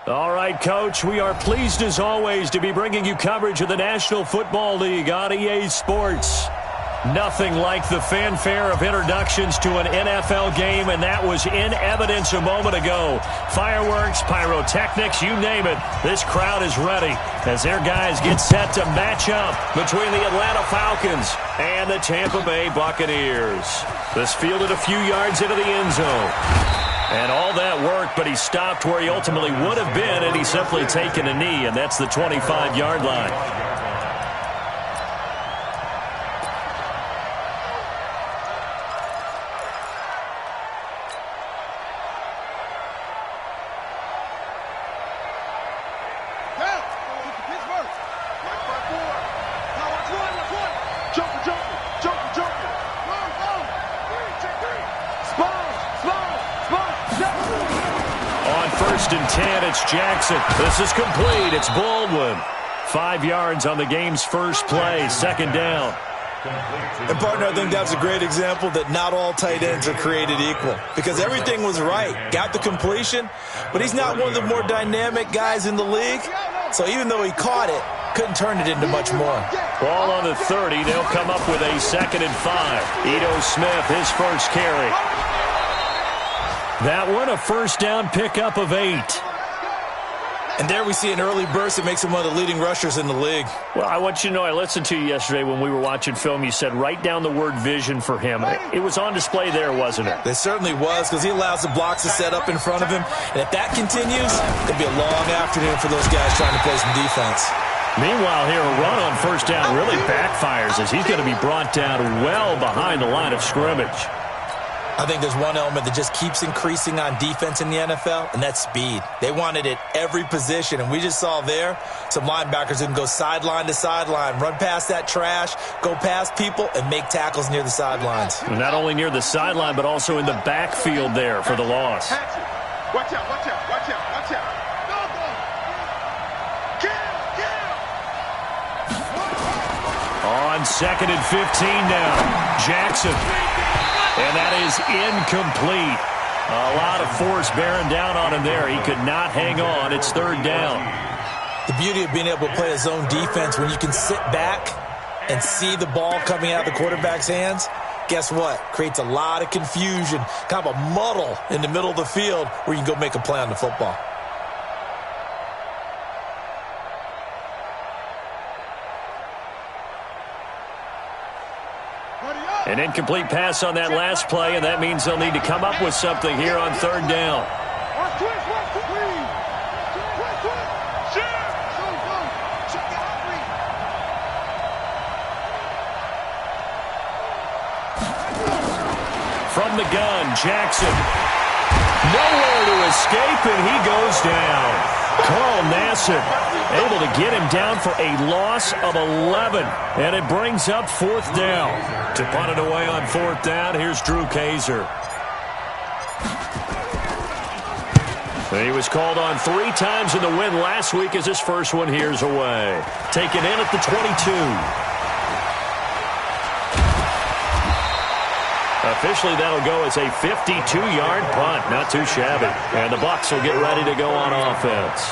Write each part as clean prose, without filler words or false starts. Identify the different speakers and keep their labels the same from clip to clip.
Speaker 1: All right, Coach, we are pleased as always to be bringing you coverage of the National Football League on EA Sports. Nothing like the fanfare of introductions to an NFL game, and that was in evidence a moment ago. Fireworks, pyrotechnics, you name it. This crowd is ready as their guys get set to match up between the Atlanta Falcons and the Tampa Bay Buccaneers. This fielded a few yards into the end zone. And all that worked, but he stopped where he ultimately would have been, and he's simply taken a knee, and that's the 25-yard line. Jackson. This is complete. It's Baldwin. 5 yards on the game's first play. Second down.
Speaker 2: And, partner, I think that's a great example that not all tight ends are created equal because everything was right. Got the completion, but he's not one of the more dynamic guys in the league. So even though he caught it, couldn't turn it into much more.
Speaker 1: Ball on the 30. They'll come up with a 2nd and 5. Ito Smith, his first carry. That one, a first down pickup of 8.
Speaker 2: And there we see an early burst that makes him one of the leading rushers in the league.
Speaker 1: Well, I want you to know, I listened to you yesterday when we were watching film. You said write down the word vision for him. It was on display there, wasn't it?
Speaker 2: It certainly was because he allows the blocks to set up in front of him. And if that continues, it'll be a long afternoon for those guys trying to play some defense.
Speaker 1: Meanwhile, here, a run on first down really backfires as he's going to be brought down well behind the line of scrimmage.
Speaker 2: I think there's one element that just keeps increasing on defense in the NFL, and that's speed. They want it at every position, and we just saw there some linebackers who can go sideline to sideline, run past that trash, go past people, and make tackles near the sidelines.
Speaker 1: And not only near the sideline, but also in the backfield there for the loss.
Speaker 3: Watch out, watch out, watch out, watch out.
Speaker 1: On 2nd and 15 now, Jackson. And that is incomplete. A lot of force bearing down on him there. He could not hang on. It's 3rd down.
Speaker 2: The beauty of being able to play a zone defense when you can sit back and see the ball coming out of the quarterback's hands, guess what? Creates a lot of confusion, kind of a muddle in the middle of the field where you can go make a play on the football.
Speaker 1: An incomplete pass on that last play, and that means they'll need to come up with something here on 3rd down. From the gun, Jackson. Nowhere to escape, and he goes down. Carl Nassib able to get him down for a loss of 11. And it brings up 4th down. To punt it away on 4th down, here's Drew Kaiser. He was called on 3 times in the win last week as his first one here's away. Taken in at the 22. Officially, that'll go as a 52-yard punt. Not too shabby. And the Bucs will get ready to go on offense.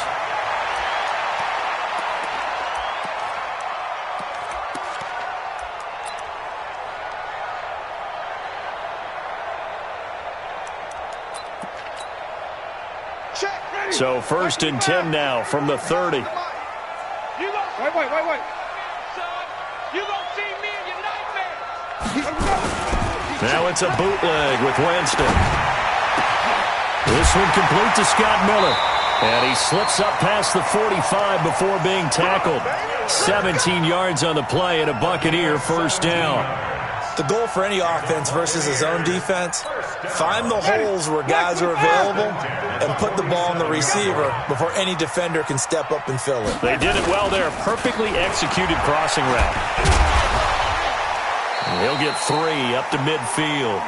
Speaker 1: So 1st and 10 now from the 30.
Speaker 3: Wait. You gonna see me in your nightmare.
Speaker 1: Now it's a bootleg with Winston. This one complete to Scott Miller. And he slips up past the 45 before being tackled. 17 yards on the play and a Buccaneer first down.
Speaker 2: The goal for any offense versus a zone defense, find the holes where guys are available and put the ball on the receiver before any defender can step up and fill it.
Speaker 1: They did it well there. Perfectly executed crossing route. He'll get 3 up to midfield.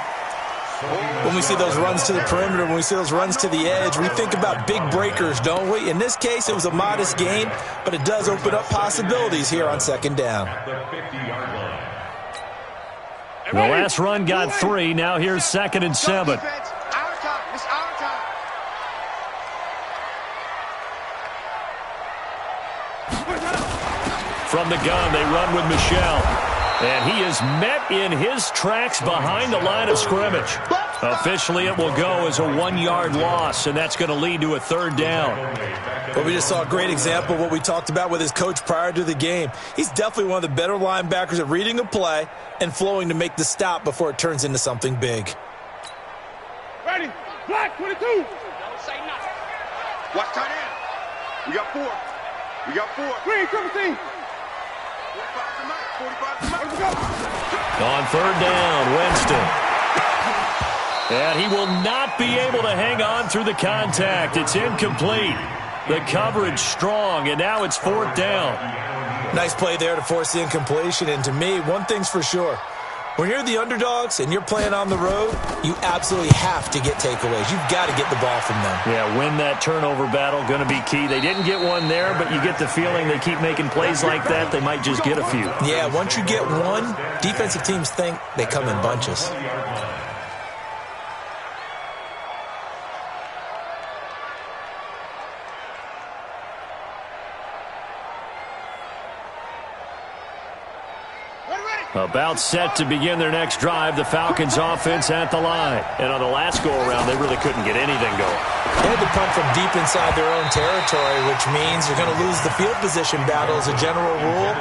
Speaker 2: When we see those runs to the perimeter, when we see those runs to the edge, we think about big breakers, don't we? In this case, it was a modest gain, but it does open up possibilities here on 2nd down.
Speaker 1: The last run got 3. Now here's 2nd and 7. from the gun. They run with Michel. And he is met in his tracks behind the line of scrimmage. Officially, it will go as a 1-yard loss, and that's going to lead to a third down.
Speaker 2: Well, we just saw a great example of what we talked about with his coach prior to the game. He's definitely one of the better linebackers at reading a play and flowing to make the stop before it turns into something big.
Speaker 3: Ready? Black 22. Don't say nothing. Watch tight end. We got 4. We got 4. Green, 17. 45 to 9.
Speaker 1: On third down, Winston. And he will not be able to hang on through the contact. It's incomplete. The coverage strong, and now it's fourth down.
Speaker 2: Nice play there to force the incompletion. And to me, one thing's for sure. When you're the underdogs and you're playing on the road, you absolutely have to get takeaways. You've got to get the ball from them.
Speaker 1: Yeah, win that turnover battle, going to be key. They didn't get one there, but you get the feeling they keep making plays like that, they might just get a few.
Speaker 2: Yeah, once you get one, defensive teams think they come in bunches.
Speaker 1: About set to begin their next drive, the Falcons offense at the line. And on the last go-around, they really couldn't get anything going.
Speaker 2: They had to punt from deep inside their own territory, which means you're going to lose the field position battle as a general rule.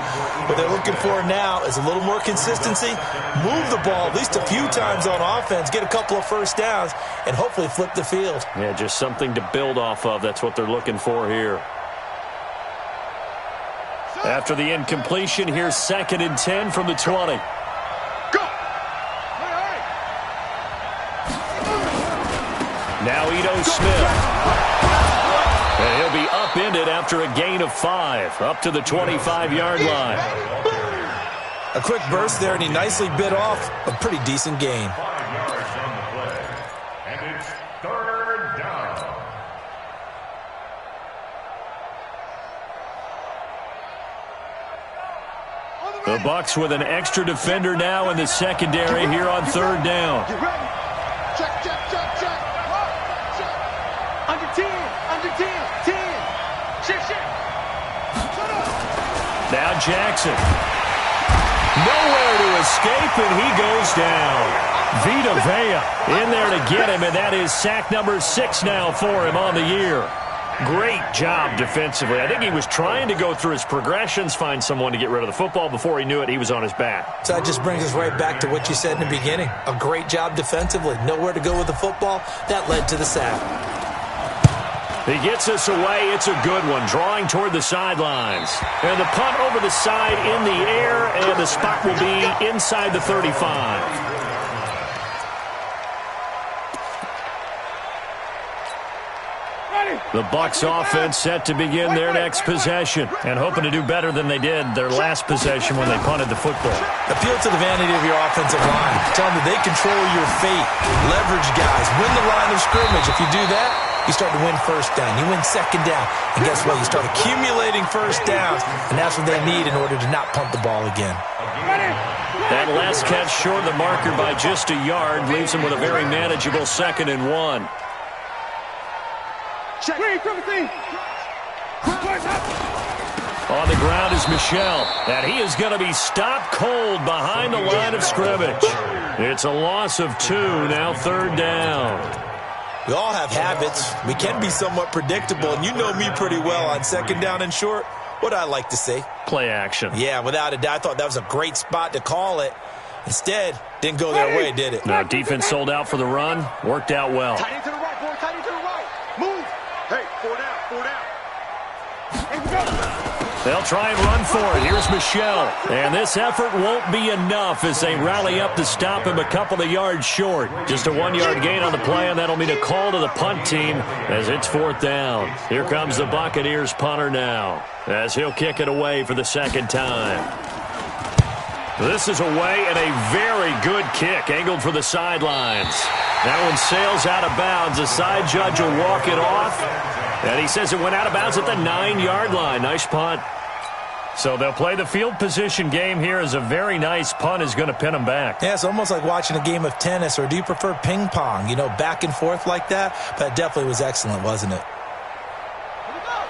Speaker 2: What they're looking for now is a little more consistency, move the ball at least a few times on offense, get a couple of first downs, and hopefully flip the field.
Speaker 1: Yeah, just something to build off of. That's what they're looking for here. After the incompletion, here's 2nd and 10 from the 20.
Speaker 3: Go!
Speaker 1: Now Ito Smith. And he'll be upended after a gain of 5, up to the 25-yard line.
Speaker 2: A quick burst there, and he nicely bit off a pretty decent gain.
Speaker 4: And it's third down.
Speaker 1: The Bucs with an extra defender now in the secondary here on third down.
Speaker 3: Get ready. Check, check, check, check. Check. Under 10, under 10, 10. Shit, shit. Shut up.
Speaker 1: Now Jackson. Nowhere to escape, and he goes down. Vita Vea in there to get him, and that is sack number 6 now for him on the year. Great job defensively. I think he was trying to go through his progressions, find someone to get rid of the football. Before he knew it, he was on his back.
Speaker 2: So that just brings us right back to what you said in the beginning. A great job defensively. Nowhere to go with the football. That led to the sack.
Speaker 1: He gets us away. It's a good one. Drawing toward the sidelines. And the punt over the side in the air, and the spot will be inside the 35. The Bucs offense set to begin their next possession and hoping to do better than they did their last possession when they punted the football.
Speaker 2: Appeal to the vanity of your offensive line. Tell them that they control your fate. Leverage guys. Win the line of scrimmage. If you do that, you start to win first down. You win second down. And guess what? You start accumulating first downs, and that's what they need in order to not punt the ball again.
Speaker 1: That last catch short of the marker by just a yard leaves them with a very manageable 2nd and 1.
Speaker 3: Check.
Speaker 1: On the ground is Michel, and he is going to be stopped cold behind the line of scrimmage. It's a loss of 2, now third down.
Speaker 2: We all have habits. We can be somewhat predictable, and you know me pretty well on 2nd down and short. What I like to say?
Speaker 1: Play action.
Speaker 2: Yeah, without a doubt. I thought that was a great spot to call it. Instead, didn't go their way, did it?
Speaker 1: No, defense sold out for the run. Worked out well.
Speaker 3: Tight end to the right, boy. Tight end to the right. Move. Hey, 4 down, 4 down. Here we go.
Speaker 1: They'll try and run for it. Here's Michel. And this effort won't be enough as they rally up to stop him a couple of yards short. Just a 1-yard gain on the play, and that'll mean a call to the punt team as it's 4th down. Here comes the Buccaneers punter now as he'll kick it away for the 2nd time. This is away and a very good kick, angled for the sidelines. That one sails out of bounds. The side judge will walk it off. And he says it went out of bounds at the 9-yard line. Nice punt. So they'll play the field position game here as a very nice punt is going to pin them back.
Speaker 2: Yeah, it's almost like watching a game of tennis, or do you prefer ping pong? You know, back and forth like that? But it definitely was excellent, wasn't it?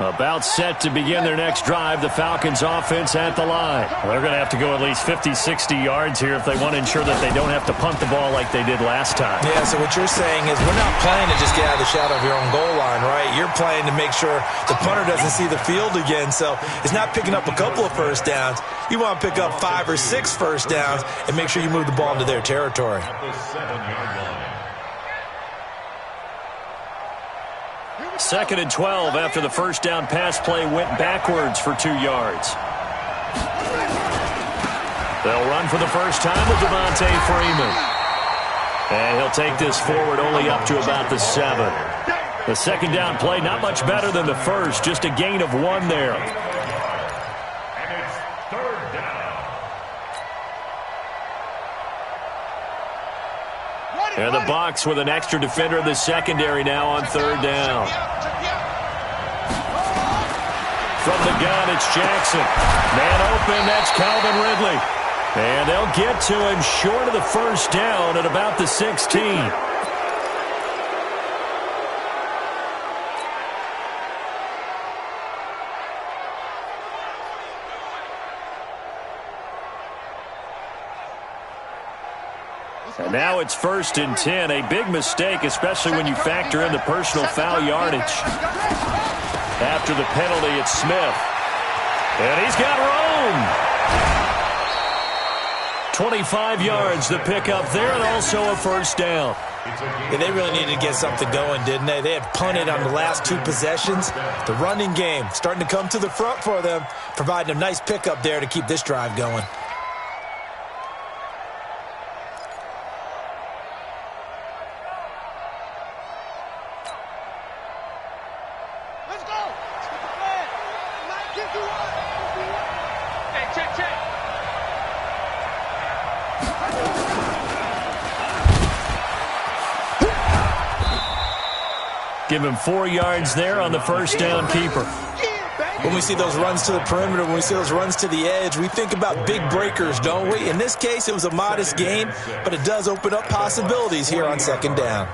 Speaker 1: About set to begin their next drive, the Falcons offense at the line. They're going to have to go at least 50, 60 yards here if they want to ensure that they don't have to punt the ball like they did last time.
Speaker 2: Yeah, so what you're saying is we're not playing to just get out of the shadow of your own goal line, right? You're playing to make sure the punter doesn't see the field again. So it's not picking up a couple of first downs. You want to pick up 5 or 6 first downs and make sure you move the ball into their territory.
Speaker 4: At the 7-yard line.
Speaker 1: 2nd and 12 after the first down pass play went backwards for 2 yards. They'll run for the first time with Devontae Freeman. And he'll take this forward only up to about the 7. The second down play not much better than the first, just a gain of 1 there.
Speaker 4: And it's 3rd down.
Speaker 1: And the Bucs with an extra defender in the secondary now on 3rd down. From the gun, it's Jackson. Man open, that's Calvin Ridley. And they'll get to him short of the first down at about the 16. And now it's 1st and 10. A big mistake, especially when you factor in the personal foul yardage. After the penalty, it's Smith. And he's got room. 25 yards the pickup there, and also a first down.
Speaker 2: Yeah, they really needed to get something going, didn't they? They had punted on the last 2 possessions. The running game starting to come to the front for them, providing a nice pickup there to keep this drive going.
Speaker 1: Give him 4 yards there on the first down keeper.
Speaker 2: When we see those runs to the perimeter, when we see those runs to the edge, we think about big breakers, don't we? In this case, it was a modest gain, but it does open up possibilities here on 2nd down.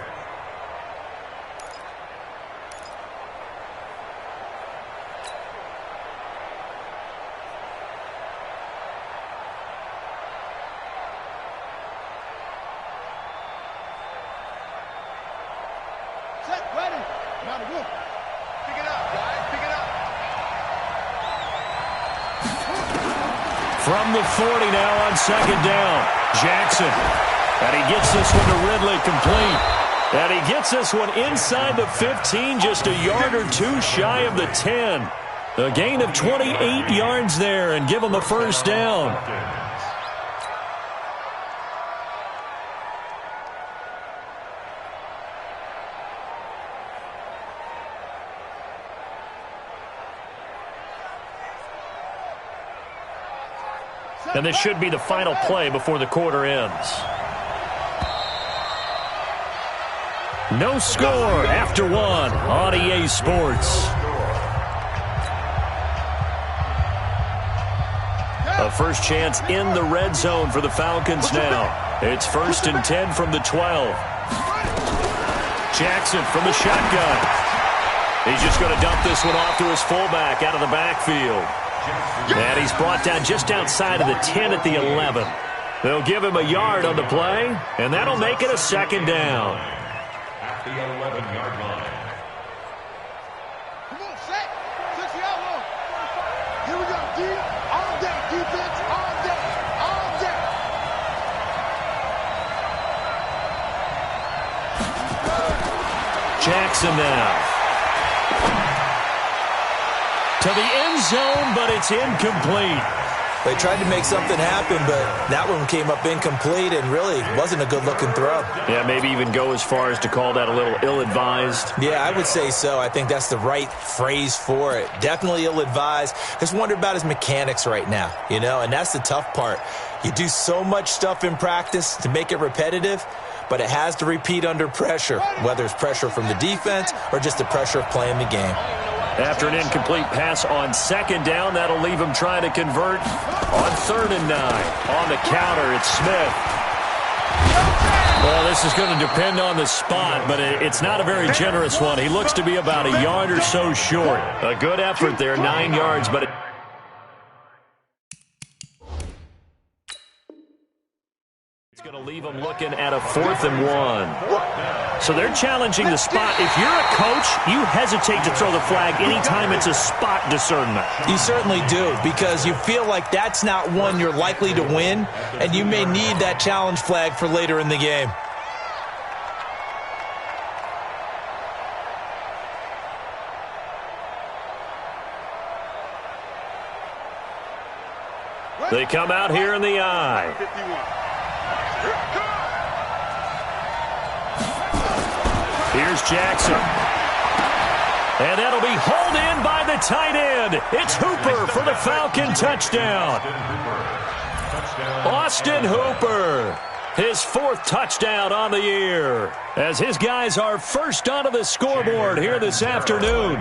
Speaker 1: From the 40 now on 2nd down. Jackson. And he gets this one to Ridley complete. And he gets this one inside the 15, just a yard or 2 shy of the 10. A gain of 28 yards there and give him the first down. And this should be the final play before the quarter ends. No score after 1 on EA Sports. A first chance in the red zone for the Falcons now. It's 1st and 10 from the 12. Jackson from the shotgun. He's just going to dump this one off to his fullback out of the backfield. And he's brought down just outside of the 10 at the 11. They'll give him a yard on the play, and that'll make it a 2nd down.
Speaker 4: At the 11-yard line.
Speaker 3: Come on, set. 60-yard line. Here we go, D. All day, defense, all day, all day.
Speaker 1: Jackson now. To the end zone, but it's incomplete.
Speaker 2: They tried to make something happen, but that one came up incomplete and really wasn't a good-looking throw.
Speaker 1: Yeah, maybe even go as far as to call that a little ill-advised.
Speaker 2: Yeah, I would say so. I think that's the right phrase for it. Definitely ill-advised. Just wonder about his mechanics right now, you know, and that's the tough part. You do so much stuff in practice to make it repetitive, but it has to repeat under pressure, whether it's pressure from the defense or just the pressure of playing the game.
Speaker 1: After an incomplete pass on 2nd down, that'll leave him trying to convert on 3rd and 9. On the counter, it's Smith. Well, this is going to depend on the spot, but it's not a very generous one. He looks to be about a yard or so short. A good effort there, 9 yards, but it's going to leave him looking at a 4th and 1. So they're challenging the spot. If you're a coach, you hesitate to throw the flag anytime it's a spot discernment.
Speaker 2: You certainly do, because you feel like that's not one you're likely to win, and you may need that challenge flag for later in the game.
Speaker 1: They come out here in the eye. Here's Jackson. And that'll be hauled in by the tight end. It's Hooper for the Falcon touchdown. Austin Hooper, his 4th touchdown on the year, as his guys are first onto the scoreboard here this afternoon.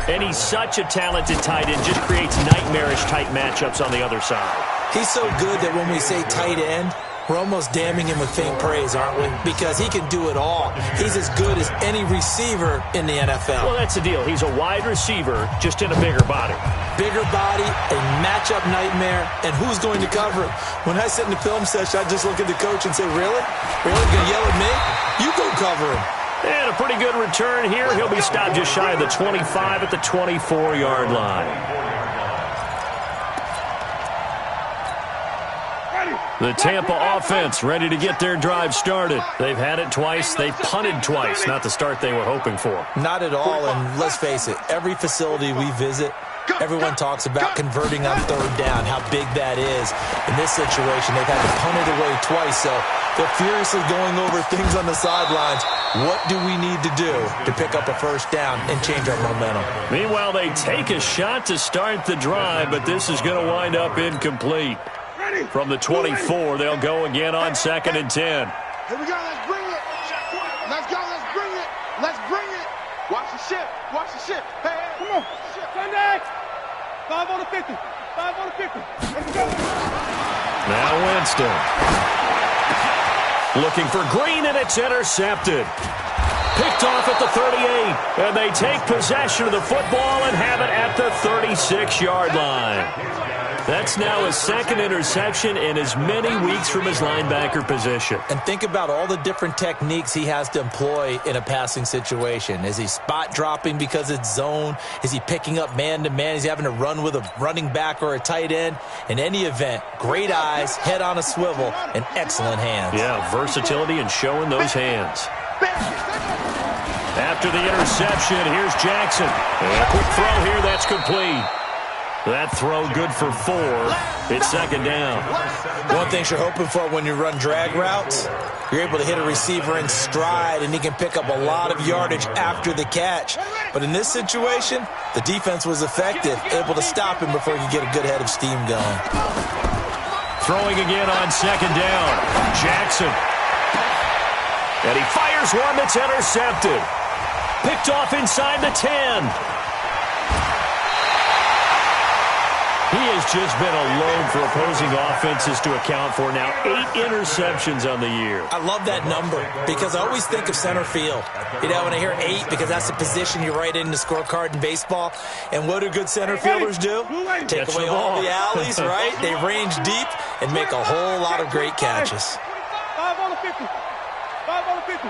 Speaker 1: And he's such a talented tight end, just creates nightmarish-type matchups on the other side.
Speaker 2: He's so good that when we say tight end, we're almost damning him with faint praise, aren't we? Because he can do it all. He's as good as any receiver in the NFL.
Speaker 1: Well, that's the deal. He's a wide receiver, just in a bigger body.
Speaker 2: Bigger body, a matchup nightmare, and who's going to cover him? When I sit in the film session, I just look at the coach and say, really? Really? Going to yell at me? You go cover him.
Speaker 1: And a pretty good return here. He'll be stopped just shy of the 25 at the 24-yard line. The Tampa offense ready to get their drive started. They've had it twice. They've punted twice. Not the start they were hoping for.
Speaker 2: Not at all, and let's face it, every facility we visit, everyone talks about converting on 3rd down, how big that is. In this situation, they've had to punt it away twice, so they're furiously going over things on the sidelines. What do we need to do to pick up a 1st down and change our momentum?
Speaker 1: Meanwhile, they take a shot to start the drive, but this is going to wind up incomplete. From the 24, they'll go again on 2nd and 10.
Speaker 3: Here we go. Let's bring it. Let's go. Let's bring it. Let's bring it. Watch the ship. Watch the ship. Hey, hey. Come on. Sunday. 5 on the 50. 5 on the 50. Let's go.
Speaker 1: Now Winston. Looking for Green, and it's intercepted. Picked off at the 38. And they take possession of the football and have it at the 36-yard line. That's now his 2nd interception in as many weeks from his linebacker position.
Speaker 2: And think about all the different techniques he has to employ in a passing situation. Is he spot dropping because it's zone? Is he picking up man-to-man? Is he having to run with a running back or a tight end? In any event, great eyes, head on a swivel, and excellent hands.
Speaker 1: Yeah, versatility and showing those hands. After the interception, here's Jackson. And a quick throw here, that's complete. That throw good for 4. It's 2nd down.
Speaker 2: One thing you're hoping for when you run drag routes, you're able to hit a receiver in stride, and he can pick up a lot of yardage after the catch. But in this situation, the defense was effective, able to stop him before he could get a good head of steam going.
Speaker 1: Throwing again on 2nd down. Jackson. And he fires one that's intercepted. Picked off inside the 10. He has just been a load for opposing offenses to account for now. 8 interceptions on the year.
Speaker 2: I love that number because I always think of center field. You know, when I hear 8, because that's the position you write in the scorecard in baseball. And what do good center fielders do? Take away all the alleys, right? They range deep and make a whole lot of great catches.
Speaker 3: 5 on the 50. 5 on the 50.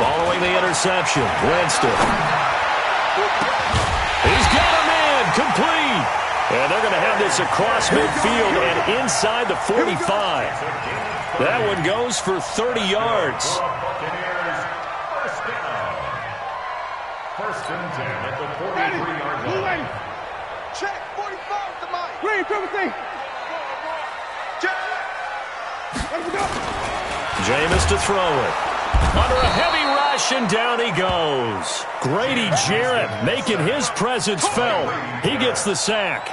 Speaker 1: Following the interception, Winston. He's got him in, complete. And they're going to have this across midfield and inside the 45. That one goes for 30 yards.
Speaker 4: First and 10 at the 43-yard line.
Speaker 3: Check 45 to Mike. Green, Timothy. Check. Let's go.
Speaker 1: Jameis to throw it. Under a heavy rush, and down he goes. Grady Jarrett making his presence felt. He gets the sack.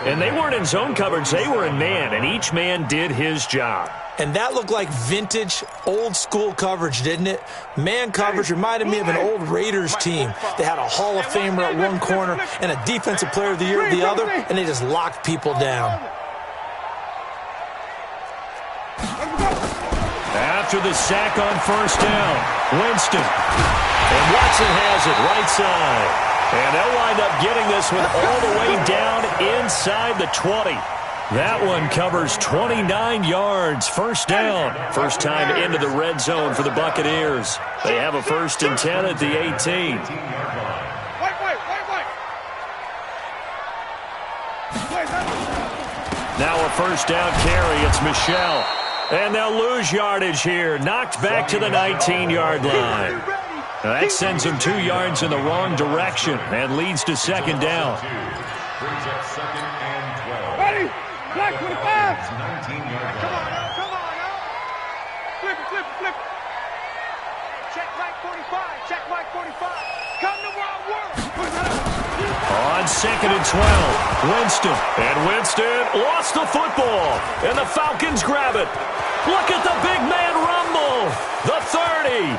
Speaker 1: And they weren't in zone coverage. They were in man, and each man did his job.
Speaker 2: And that looked like vintage, old-school coverage, didn't it? Man coverage reminded me of an old Raiders team. They had a Hall of Famer at one corner and a Defensive Player of the Year at the other, and they just locked people down.
Speaker 1: after the sack on first down. Winston. And Watson has it right side. And they'll wind up getting this one all the way down inside the 20. That one covers 29 yards. First down. First time into the red zone for the Buccaneers. They have a 1st and 10 at the 18. Now a first down carry. It's Michel. And they'll lose yardage here. Knocked back to the 19-yard line. That sends them 2 yards in the wrong direction and leads to second down.
Speaker 4: Brings up 2nd and 12.
Speaker 3: Ready? Black 25.
Speaker 4: 19-yard
Speaker 3: Come on now, come on now. Flip it, flip it, flip it. Check Black 45, check Black 45. Come to where I work.
Speaker 1: On 2nd and 12, Winston. And Winston lost the football. And the Falcons grab it. Look at the big man rumble. The 30,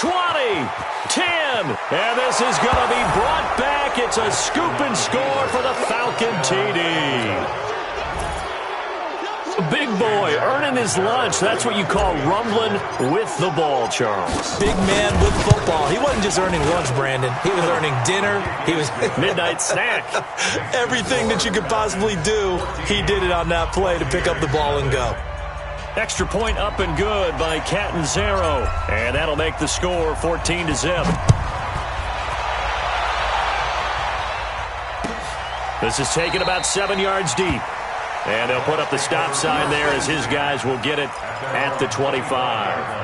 Speaker 1: 20, 10. And this is going to be brought back. It's a scoop and score for the Falcon TD. Big boy earning his lunch. That's what you call rumbling with the ball, Charles.
Speaker 2: Big man with football. He wasn't just earning lunch, Brandon. He was earning dinner. He was
Speaker 1: midnight snack.
Speaker 2: Everything that you could possibly do, he did it on that play to pick up the ball and go.
Speaker 1: Extra point up and good by Catanzaro. And that'll make the score 14-0. This is taken about 7 yards deep. And they'll put up the stop sign there as his guys will get it at the 25.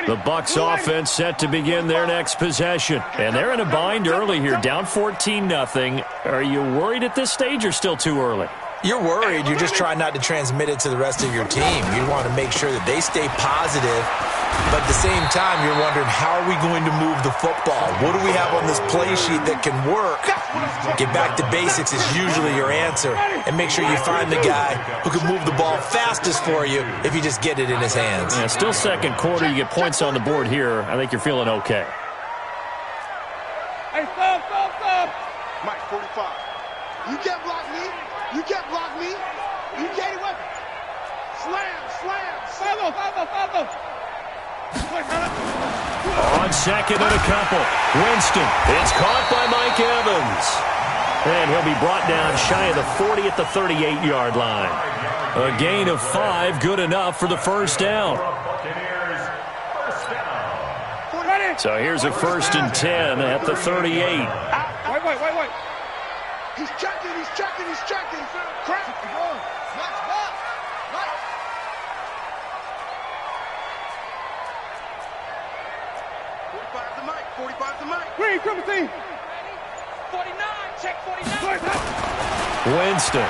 Speaker 1: The Bucs offense set to begin their next possession. And they're in a bind early here, down 14-0. Are you worried at this stage or still too early?
Speaker 2: You're worried. You're just trying not to transmit it to the rest of your team. You want to make sure that they stay positive. But at the same time, you're wondering, how are we going to move the football? What do we have on this play sheet that can work? Get back to basics is usually your answer. And make sure you find the guy who can move the ball fastest for you if you just get it in his hands.
Speaker 1: Yeah, still second quarter. You get points on the board here. I think you're feeling okay.
Speaker 3: Hey, stop. Mike, 45. You can't block me. You can't block me. You can't even. Slam. Follow.
Speaker 1: On 2nd and a couple. Winston. It's caught by Mike Evans. And he'll be brought down shy of the 40 at the 38-yard line. A gain of 5, good enough for the first down. So here's a 1st and 10 at the 38.
Speaker 3: Wait. He's checking. Crack. Max. 45 to Mike. Green, triple team. 49, check 49.
Speaker 1: Winston.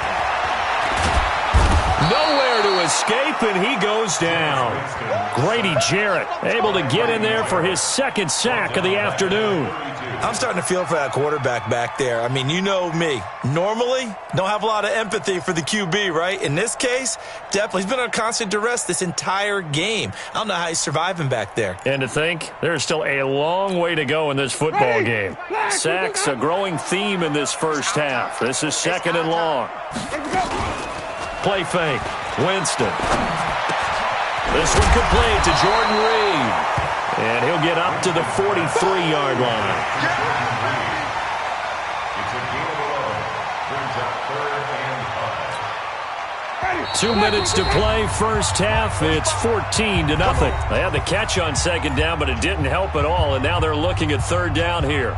Speaker 1: Nowhere to escape, and he goes down. Grady Jarrett able to get in there for his 2nd sack of the afternoon.
Speaker 2: I'm starting to feel for that quarterback back there. I mean, you know me. Normally, don't have a lot of empathy for the QB, right? In this case, definitely. He's been under constant duress this entire game. I don't know how he's surviving back there.
Speaker 1: And to think, there's still a long way to go in this football game. Sacks, a growing theme in this first half. This is 2nd and long. Play fake. Winston. This one complete to Jordan Reed. And he'll get up to the 43-yard line.
Speaker 4: It's a gain of 11. Brings up 3rd and 5.
Speaker 1: 2 minutes to play, first half. It's 14-0. They had the catch on 2nd down, but it didn't help at all. And now they're looking at 3rd down here.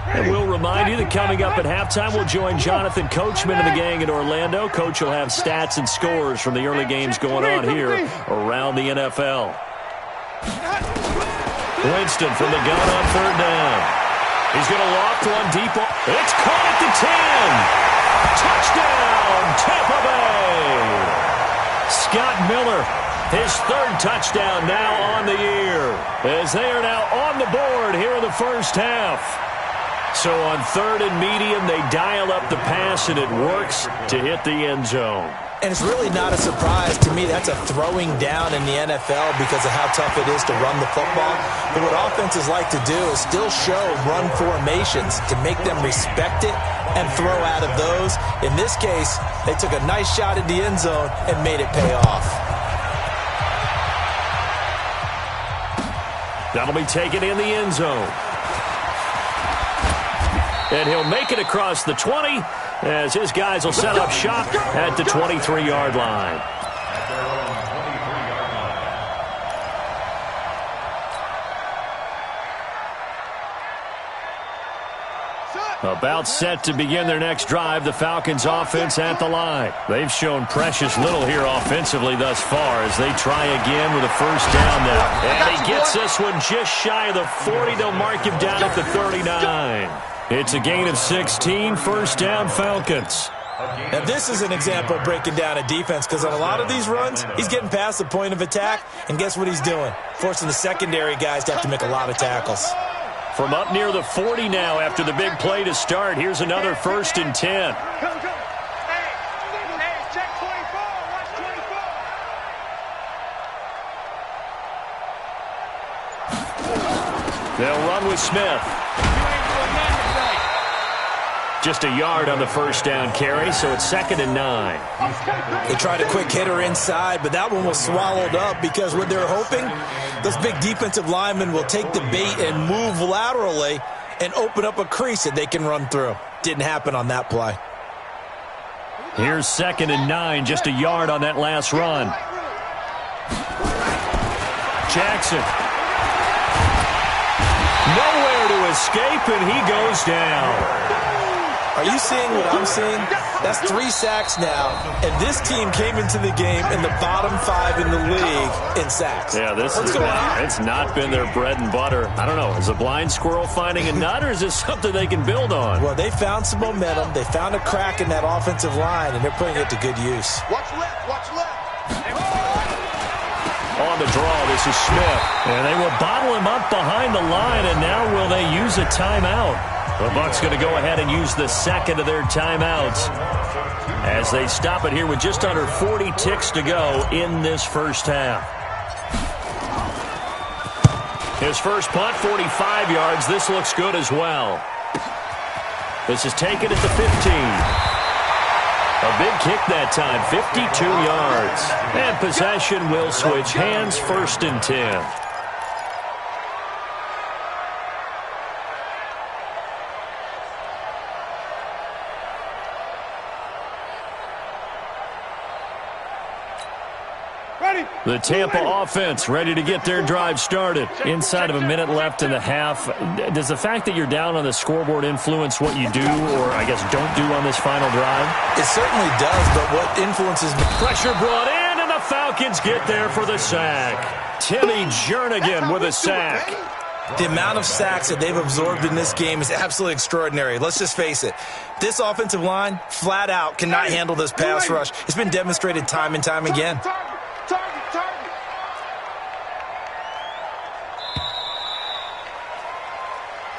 Speaker 1: And we'll remind you that coming up at halftime, we'll join Jonathan Coachman and the gang in Orlando. Coach will have stats and scores from the early games going on here around the NFL. Winston from the gun on 3rd down. He's going to loft one deep. It's caught at the 10. Touchdown, Tampa Bay. Scott Miller, his 3rd touchdown now on the year, as they are now on the board here in the first half. So on 3rd and medium, they dial up the pass, and it works to hit the end zone.
Speaker 2: And it's really not a surprise to me. That's a throwing down in the NFL because of how tough it is to run the football. But what offenses like to do is still show run formations to make them respect it and throw out of those. In this case, they took a nice shot at the end zone and made it pay off.
Speaker 1: That'll be taken in the end zone. And he'll make it across the 20 as his guys will set up shop at the 23-yard line. About set to begin their next drive, the Falcons offense at the line. They've shown precious little here offensively thus far as they try again with a first down now. And he gets this one just shy of the 40. They'll mark him down at the 39. It's a gain of 16, first down Falcons.
Speaker 2: Now this is an example of breaking down a defense because on a lot of these runs, he's getting past the point of attack, and guess what he's doing? Forcing the secondary guys to have to make a lot of tackles.
Speaker 1: From up near the 40 now after the big play to start, here's another 1st and 10.
Speaker 3: Hey, check 24. Watch 24.
Speaker 1: They'll run with Smith. Just a yard on the first down carry, so it's 2nd and 9.
Speaker 2: They tried a quick hitter inside, but that one was swallowed up because what they're hoping, those big defensive linemen will take the bait and move laterally and open up a crease that they can run through. Didn't happen on that play.
Speaker 1: Here's 2nd and 9, just a yard on that last run. Jackson. Nowhere to escape, and he goes down.
Speaker 2: Are you seeing what I'm seeing? That's 3 sacks now, and this team came into the game in the bottom 5 in the league in sacks.
Speaker 1: Yeah,
Speaker 2: What's going on?
Speaker 1: It's not been their bread and butter. I don't know. Is a blind squirrel finding a nut, or is this something they can build on?
Speaker 2: Well, they found some momentum. They found a crack in that offensive line, and they're putting it to good use.
Speaker 3: Watch left, watch left.
Speaker 1: On the draw, this is Smith. And they will bottle him up behind the line, and now will they use a timeout? The Bucs going to go ahead and use the second of their timeouts as they stop it here with just under 40 ticks to go in this first half. His first punt, 45 yards. This looks good as well. This is taken at the 15. A big kick that time, 52 yards. And possession will switch hands, 1st and 10. The Tampa offense ready to get their drive started. Inside of a minute left in the half. Does the fact that you're down on the scoreboard influence what you do or, I guess, don't do on this final drive?
Speaker 2: It certainly does, but what influences me?
Speaker 1: Pressure brought in, and the Falcons get there for the sack. Timmy Jernigan with a sack.
Speaker 2: The amount of sacks that they've absorbed in this game is absolutely extraordinary. Let's just face it. This offensive line, flat out, cannot handle this pass rush. It's been demonstrated time and time again.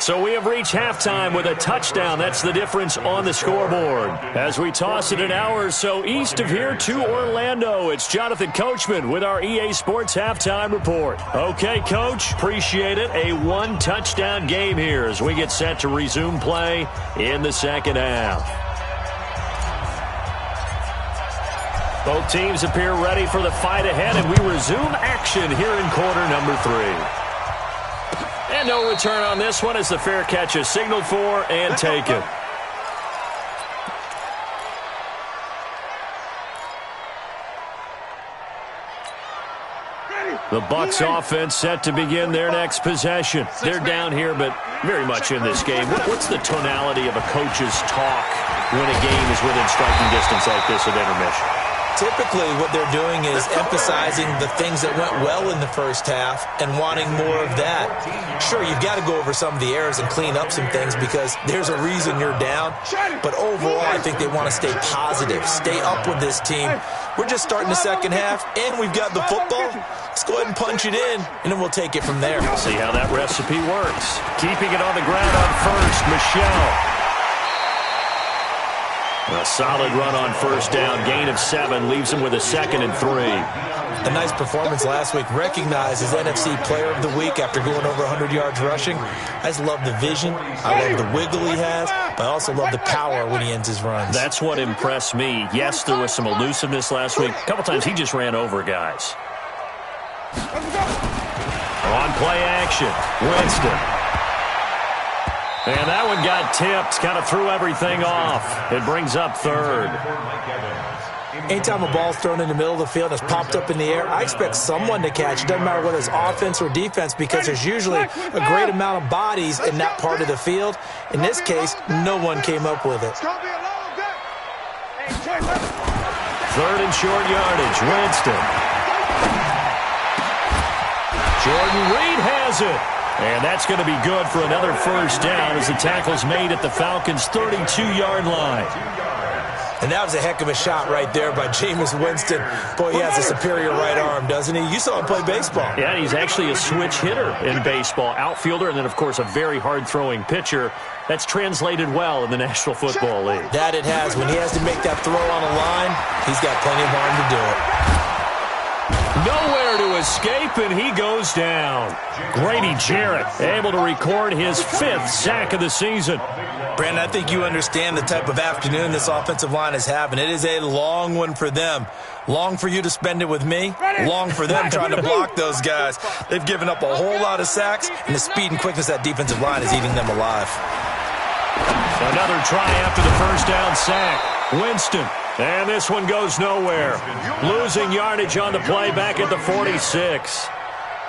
Speaker 1: So we have reached halftime with a touchdown. That's the difference on the scoreboard. As we toss it an hour or so east of here to Orlando, it's Jonathan Coachman with our EA Sports Halftime Report. Okay, Coach, appreciate it. A 1-touchdown game here as we get set to resume play in the second half. Both teams appear ready for the fight ahead, and we resume action here in quarter number 3. And no return on this one as the fair catch is signaled for and taken. The Bucs offense set to begin their next possession. They're down here, but very much in this game. What's the tonality of a coach's talk when a game is within striking distance like this at intermission?
Speaker 2: Typically, what they're doing is emphasizing the things that went well in the first half and wanting more of that. Sure, you've got to go over some of the errors and clean up some things because there's a reason you're down. But overall, I think they want to stay positive, stay up with this team. We're just starting the second half, and we've got the football. Let's go ahead and punch it in, and then we'll take it from there.
Speaker 1: See how that recipe works. Keeping it on the ground on first. shell. A solid run on first down. Gain of 7 leaves him with a 2nd and 3.
Speaker 2: A nice performance last week. Recognized as NFC Player of the Week after going over 100 yards rushing. I just love the vision. I love the wiggle he has. But I also love the power when he ends his runs.
Speaker 1: That's what impressed me. Yes, there was some elusiveness last week. A couple times he just ran over guys. On play action, Winston. And that one got tipped, kind of threw everything off. It brings up 3rd.
Speaker 2: Anytime a ball's thrown in the middle of the field and it's popped up in the air, I expect someone to catch. It doesn't matter whether it's offense or defense, because there's usually a great amount of bodies in that part of the field. In this case, no one came up with it.
Speaker 1: 3rd and short yardage, Winston. Jordan Reed has it. And that's going to be good for another first down as the tackle's made at the Falcons' 32-yard line.
Speaker 2: And that was a heck of a shot right there by Jameis Winston. Boy, he has a superior right arm, doesn't he? You saw him play baseball.
Speaker 1: Yeah, he's actually a switch hitter in baseball. Outfielder and then, of course, a very hard-throwing pitcher. That's translated well in the National Football League.
Speaker 2: That it has. When he has to make that throw on a line, he's got plenty of arm to do it.
Speaker 1: Nowhere to escape, and he goes down. Grady Jarrett able to record his 5th sack of the season.
Speaker 2: Brandon, I think you understand the type of afternoon this offensive line is having. It is a long one for them. Long for you to spend it with me. Long for them trying to block those guys. They've given up a whole lot of sacks, and the speed and quickness of that defensive line is eating them alive.
Speaker 1: Another try after the first down sack. Winston. And this one goes nowhere. Losing yardage on the play back at the 46.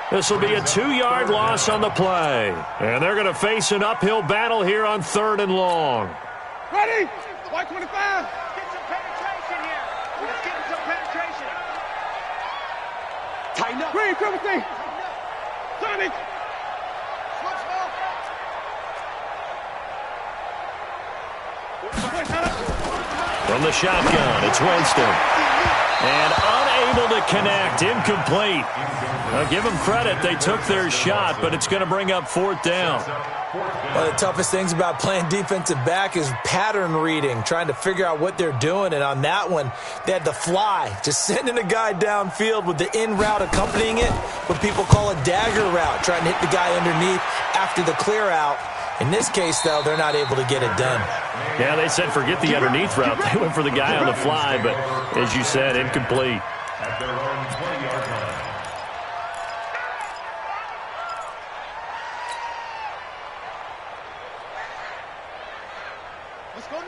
Speaker 1: This will be a 2-yard loss on the play. And they're going to face an uphill battle here on 3rd and long.
Speaker 3: Ready? 125. Get some penetration here. Let's get some penetration. Tighten up. Green, come with me. Sonic.
Speaker 1: From the shotgun, it's Winston. And unable to connect, incomplete. Now, give them credit, they took their shot, but it's going to bring up 4th down.
Speaker 2: One of the toughest things about playing defensive back is pattern reading, trying to figure out what they're doing. And on that one, they had the fly, just sending a guy downfield with the in route accompanying it, what people call a dagger route, trying to hit the guy underneath after the clear out. In this case, though, they're not able to get it done.
Speaker 1: Yeah, they said forget the underneath route. They went for the guy on the fly, but as you said, incomplete.
Speaker 4: At their own 20-yard line.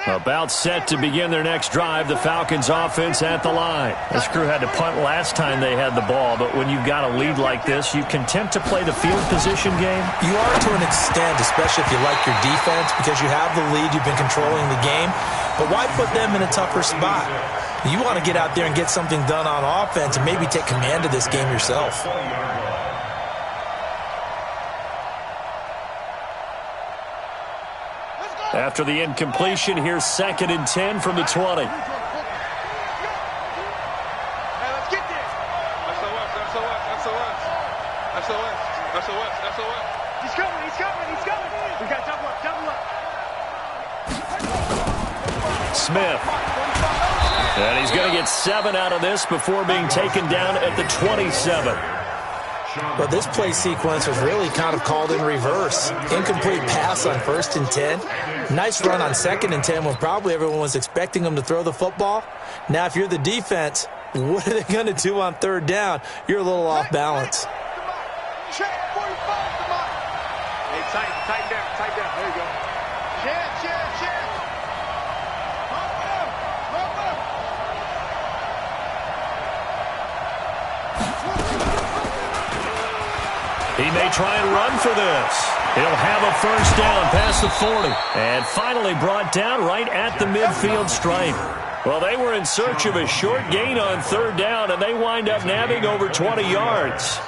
Speaker 1: About set to begin their next drive, the Falcons offense at the line. This crew had to punt last time they had the ball, but when you've got a lead like this, you content to play the field position game?
Speaker 2: You are to an extent, especially if you like your defense, because you have the lead, you've been controlling the game. But why put them in a tougher spot? You want to get out there and get something done on offense and maybe take command of this game yourself.
Speaker 1: After the incompletion, here's 2nd and 10 from the 20.
Speaker 3: Hey, let's get this. SOS. He's coming. We got double up.
Speaker 1: Smith. And he's going to get 7 out of this before being taken down at the 27.
Speaker 2: Well, this play sequence was really kind of called in reverse. Incomplete pass on 1st and 10. Nice run on 2nd and 10 when probably everyone was expecting them to throw the football. Now, if you're the defense, what are they going to do on 3rd down? You're a little off balance.
Speaker 3: Check 45. Come on. Hey, tighten down. There you go. Check.
Speaker 1: He may try and run for this. He'll have a first down past the 40. And finally brought down right at the midfield stripe. Well, they were in search of a short gain on 3rd down, and they wind up nabbing over 20 yards.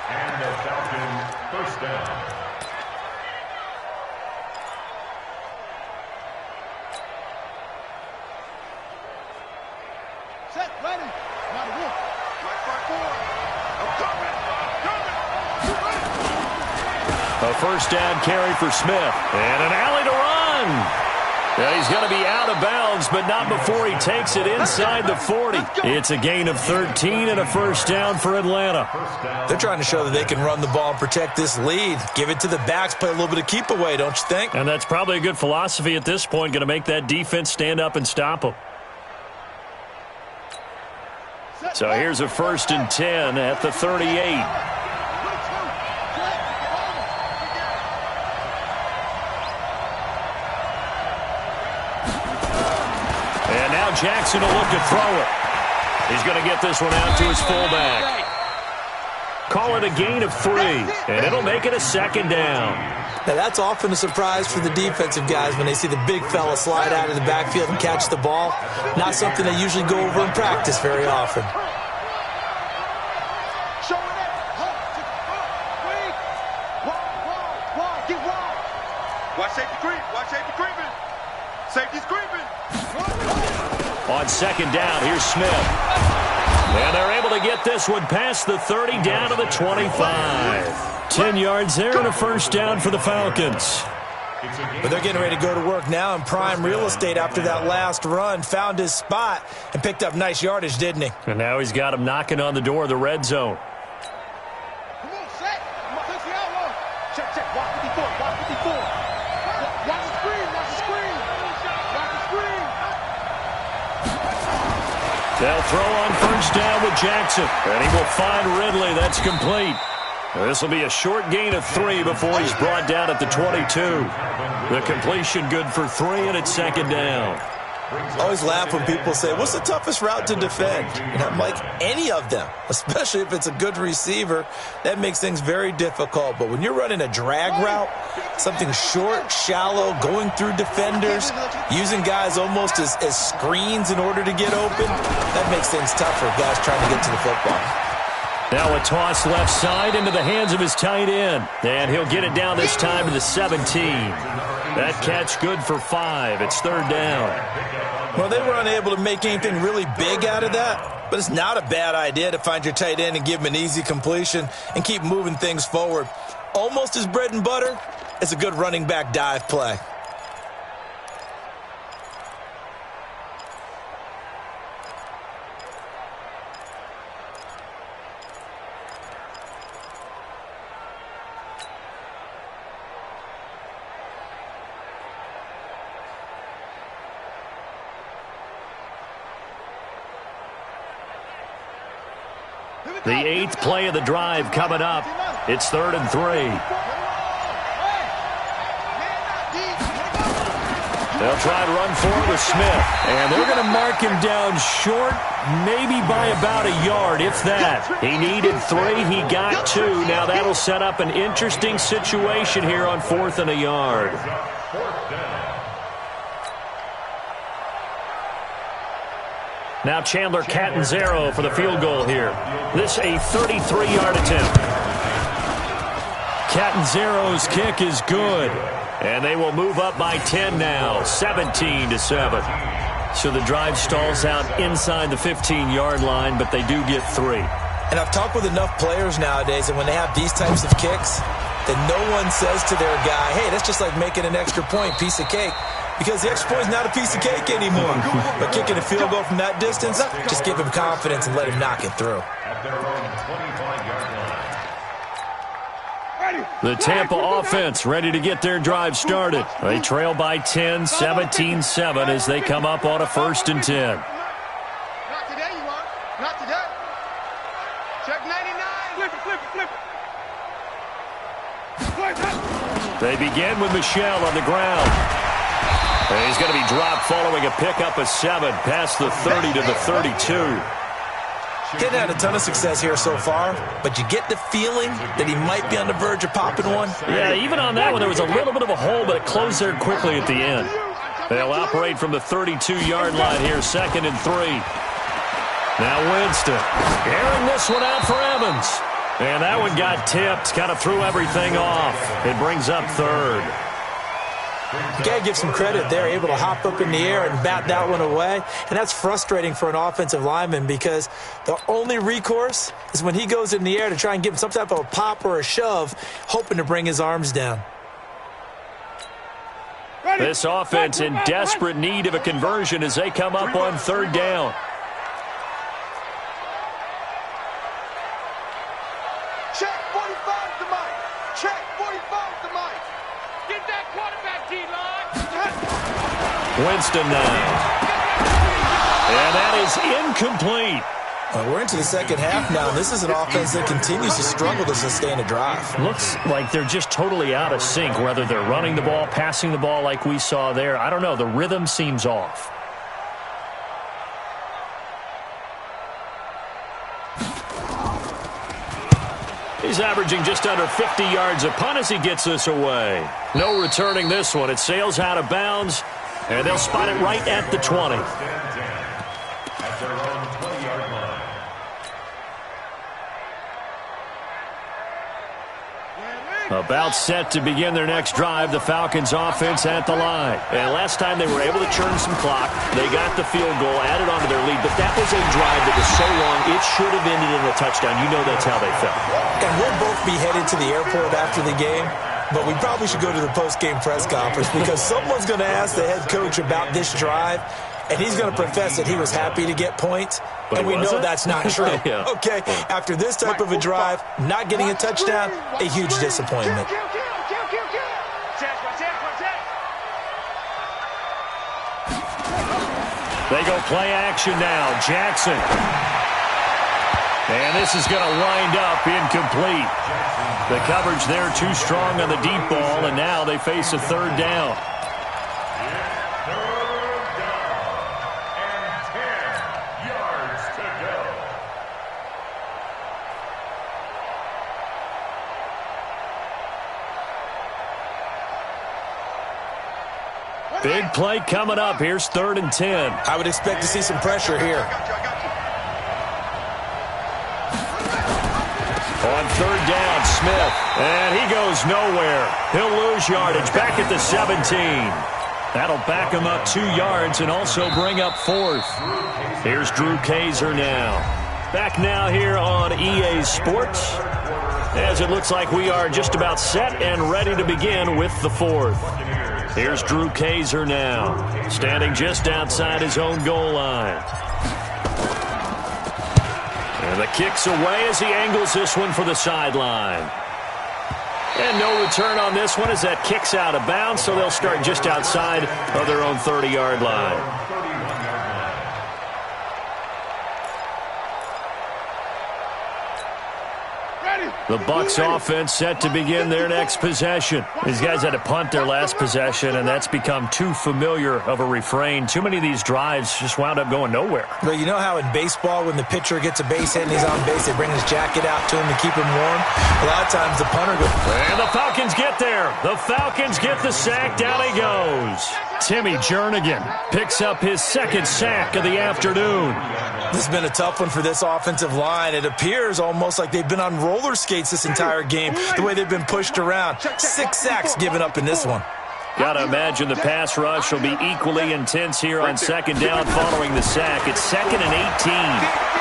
Speaker 4: And the Falcons first down.
Speaker 3: Set, ready. Not a wolf. Right front forward. I'm coming.
Speaker 1: A first down carry for Smith. And an alley to run. he's going to be out of bounds, but not before he takes it inside the 40. It's a gain of 13 and a first down for Atlanta.
Speaker 2: They're trying to show that they can run the ball and protect this lead. Give it to the backs, play a little bit of keep away, don't you think?
Speaker 1: And that's probably a good philosophy at this point, going to make that defense stand up and stop them. So here's a 1st and 10 at the 38. And now Jackson will look to throw it. He's going to get this one out to his fullback. Call it a gain of 3, and it'll make it a 2nd down.
Speaker 2: Now, that's often a surprise for the defensive guys when they see the big fella slide out of the backfield and catch the ball. Not something they usually go over in practice very often.
Speaker 3: Watch safety creep. Watch safety creeping. Safety's creeping.
Speaker 1: On 2nd down, here's Smith. And they're able to get this one past the 30 down to the 25. 10 yards there and a first down for the Falcons.
Speaker 2: But they're getting ready to go to work now in prime real estate after that last run. Found his spot and picked up nice yardage, didn't he?
Speaker 1: And now he's got him knocking on the door of the red zone.
Speaker 3: Come on, set. Touch the outlaw. Check, check. Watch 54. Watch 54. Watch the screen. Watch the screen. Watch the screen.
Speaker 1: They'll throw on 1st down with Jackson. And he will find Ridley. That's complete. This will be a short gain of 3 before he's brought down at the 22. The completion good for 3, and it's 2nd down.
Speaker 2: I always laugh when people say, what's the toughest route to defend? And I'm like, any of them, especially if it's a good receiver. That makes things very difficult. But when you're running a drag route, something short, shallow, going through defenders, using guys almost as screens in order to get open, that makes things tough for guys trying to get to the football.
Speaker 1: Now a toss left side into the hands of his tight end. And he'll get it down this time to the 17. That catch good for 5. It's 3rd down.
Speaker 2: Well, they were unable to make anything really big out of that, but it's not a bad idea to find your tight end and give him an easy completion and keep moving things forward. Almost his bread and butter is a good running back dive play.
Speaker 1: The 8th play of the drive coming up. It's 3rd and 3. They'll try and run forward with Smith. And they're going to mark him down short, maybe by about a yard, if that. He needed 3. He got 2. Now that'll set up an interesting situation here on 4th and a yard. Now Chandler Catanzaro for the field goal here. This a 33-yard attempt. Catanzaro's kick is good. And they will move up by 10 now, 17-7. So the drive stalls out inside the 15-yard line, but they do get 3.
Speaker 2: And I've talked with enough players nowadays that when they have these types of kicks, that no one says to their guy, hey, that's just like making an extra point, piece of cake. Because the extra point is not a piece of cake anymore. But kicking a field goal from that distance, just give him confidence and let him knock it through.
Speaker 1: The Tampa offense ready to get their drive started. They trail by 10, 17-7 as they come up on a 1st and 10.
Speaker 3: Not today, you are. Not today. Check 99. Flip it, flip it, flip it.
Speaker 1: They begin with Michel on the ground. And he's going to be dropped following a pickup of 7 past the 30 to the 32.
Speaker 2: Hadn't had a ton of success here so far, but you get the feeling that he might be on the verge of popping one.
Speaker 1: Yeah, even on that one, there was a little bit of a hole, but it closed there quickly at the end. They'll operate from the 32-yard line here, 2nd and 3. Now Winston airing this one out for Evans. And that one got tipped, kind of threw everything off. It brings up 3rd.
Speaker 2: You got to give some credit there, able to hop up in the air and bat that one away. And that's frustrating for an offensive lineman because the only recourse is when he goes in the air to try and give him some type of a pop or a shove, hoping to bring his arms down.
Speaker 1: This offense in desperate need of a conversion as they come up on third down.
Speaker 3: Check 45 to Mike. Check 45 to Mike. Get that quarterback, D-line.
Speaker 1: Winston now. And that is incomplete.
Speaker 2: We're into the second half now. This is an offense that continues to struggle to sustain a drive.
Speaker 1: Looks like they're just totally out of sync, whether they're running the ball, passing the ball like we saw there. I don't know. The rhythm seems off. He's averaging just under 50 yards a punt as he gets this away. No returning this one. It sails out of bounds, and they'll spot it right at the 20.
Speaker 4: At their own 20-yard line.
Speaker 1: About set to begin their next drive, the Falcons offense at the line. And last time they were able to churn some clock, they got the field goal, added on to their lead, but that was a drive that was so long, it should have ended in a touchdown. You know that's how they felt.
Speaker 2: And we'll both be headed to the airport after the game, but we probably should go to the post-game press conference because someone's going to ask the head coach about this drive, and he's going to profess that he was happy to get points, but and we know that's not true.
Speaker 1: Yeah.
Speaker 2: Okay, after this type of a drive, not getting a touchdown, a huge disappointment.
Speaker 1: They go play action now. Jackson. And this is going to wind up incomplete. The coverage there too strong on the deep ball, and now they face a third down. Big play coming up. Here's 3rd and 10.
Speaker 2: I would expect to see some pressure here.
Speaker 1: On 3rd down, Smith. And he goes nowhere. He'll lose yardage back at the 17. That'll back him up 2 yards and also bring up 4th. Here's Drew Kaiser now. Back now here on EA Sports, as it looks like we are just about set and ready to begin with the 4th. Here's Drew Kaiser now, standing just outside his own goal line. And the kick's away as he angles this one for the sideline. And no return on this one as that kick's out of bounds, so they'll start just outside of their own 30-yard line. The Bucs offense set to begin their next possession. These guys had to punt their last possession, and that's become too familiar of a refrain. Too many of these drives just wound up going nowhere.
Speaker 2: Well, you know how in baseball when the pitcher gets a base hit and he's on base, they bring his jacket out to him to keep him warm? A lot of times the punter goes.
Speaker 1: And the Falcons get there. The Falcons get the sack. Down he goes. Timmy Jernigan picks up his 2nd sack of the afternoon.
Speaker 2: This has been a tough one for this offensive line. It appears almost like they've been on roller skates this entire game, the way they've been pushed around. 6 sacks given up in this one.
Speaker 1: Gotta imagine the pass rush will be equally intense here on 2nd down following the sack. It's 2nd and 18.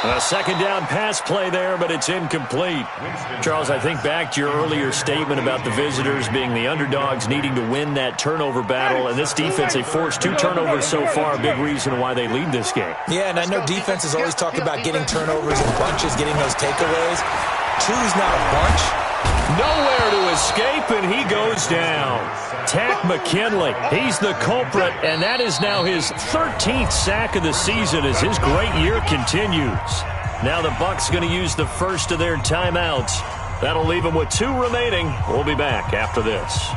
Speaker 1: A 2nd down pass play there, but it's incomplete. Charles, I think back to your earlier statement about the visitors being the underdogs needing to win that turnover battle, and this defense, they forced 2 turnovers so far, a big reason why they lead this game.
Speaker 2: Yeah, and I know defenses always talk about getting turnovers in bunches, getting those takeaways. 2's not a bunch.
Speaker 1: Nowhere to escape, and he goes down. Tack McKinley, he's the culprit, and that is now his 13th sack of the season as his great year continues. Now the Bucs going to use the first of their timeouts. That'll leave them with 2 remaining. We'll be back after this.